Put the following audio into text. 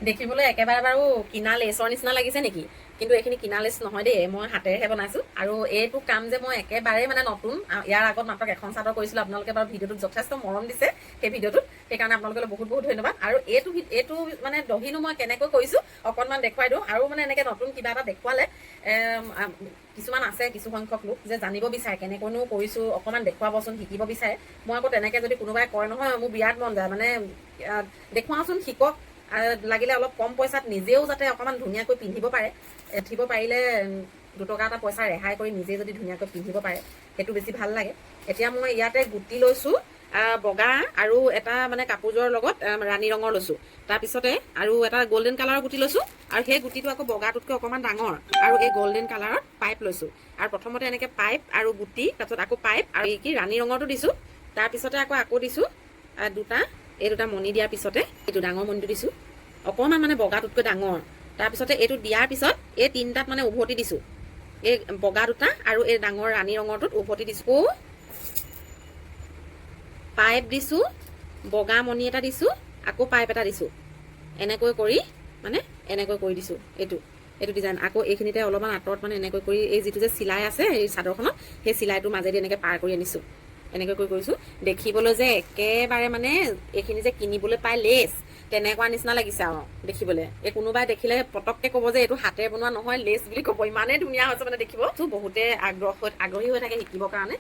দেখিবলৈ একেবাৰে বাৰু কিনা লেচৰ নিচিনা লাগিছে নেকি? কিন্তু এইখিনি কিনা লেচ নহয় দেই, মই হাতেৰেহে বনাইছোঁ। আৰু এইটো কাম যে মই একেবাৰে মানে নতুন, ইয়াৰ আগত মাত্ৰ এখন চাদৰ কৰিছিলোঁ। আপোনালোকে বাৰু ভিডিঅ'টোত যথেষ্ট মৰম দিছে সেই ভিডিঅ'টোত, সেইকাৰণে আপোনালোকলৈ বহুত বহুত ধন্যবাদ। আৰু এইটো মানে দহিনো মই কেনেকৈ কৰিছোঁ অকণমান দেখুৱাই দিওঁ। আৰু মানে এনেকৈ নতুন কিবা এটা দেখুৱালে কিছুমান আছে, কিছু সংখ্যক লোক যে জানিব বিচাৰে কেনেকৈনো কৰিছোঁ, অকণমান দেখুৱাবচোন, শিকিব বিচাৰে। মই আকৌ তেনেকৈ যদি কোনোবাই কয় নহয়, মোৰ বিৰাট মন যায় মানে দেখুৱাওচোন, শিকক, লাগিলে অলপ কম পইচাত নিজেও যাতে অকণমান ধুনীয়াকৈ পিন্ধিব পাৰে। পিন্ধিব পাৰিলে দুটকা এটা পইচা ৰেহাই কৰি নিজে যদি ধুনীয়াকৈ পিন্ধিব পাৰে সেইটো বেছি ভাল লাগে। এতিয়া মই ইয়াতে গুটি লৈছোঁ বগা, আৰু এটা মানে কাপোৰযোৰৰ লগত ৰাণী ৰঙৰ লৈছোঁ। তাৰপিছতে আৰু এটা গল্ডেন কালাৰৰ গুটি লৈছোঁ, আৰু সেই গুটিটো আকৌ বগাটোতকৈ অকণমান ডাঙৰ, আৰু এই গল্ডেন কালাৰৰ পাইপ লৈছোঁ। আৰু প্ৰথমতে এনেকৈ পাইপ আৰু গুটি, তাৰপিছত আকৌ পাইপ আৰু কি ৰাণী ৰঙৰটো দিছোঁ। তাৰপিছতে আকৌ দিছোঁ এই দুটা মণি দিয়াৰ পিছতে এইটো ডাঙৰ মণিটো দিছোঁ, অকণমান মানে বগাটোতকৈ ডাঙৰ। তাৰপিছতে এইটো দিয়াৰ পিছত এই তিনিটাত মানে উভতি দিছোঁ, এই বগা দুটা আৰু এই ডাঙৰ ৰাণী ৰঙৰটোত উভতি দিছোঁ। পাইপ দিছোঁ, বগা মণি এটা দিছোঁ, আকৌ পাইপ এটা দিছোঁ। এনেকৈ কৰি মানে এনেকৈ কৰি দিছোঁ। এইটো ডিজাইন আকৌ এইখিনিতে অলপমান আঁতৰত মানে এনেকৈ কৰি এই যিটো যে চিলাই আছে এই চাদৰখনত, সেই চিলাইটোৰ মাজেদি এনেকৈ পাৰ কৰি আনিছোঁ। এনেকৈ কৰিছোঁ। দেখিবলৈ যে একেবাৰে মানে এইখিনি যে কিনিবলৈ পাই লেচ তেনেকুৱা নিচিনা লাগিছে আৰু দেখিবলৈ। এই কোনোবাই দেখিলে পটককৈ ক'ব যে এইটো হাতেৰে বনোৱা নহয়, লেচ বুলি ক'ব। ইমানেই ধুনীয়া হৈছে মানে দেখিব। বহুতে আগ্ৰহী হৈ থাকে শিকিবৰ কাৰণে।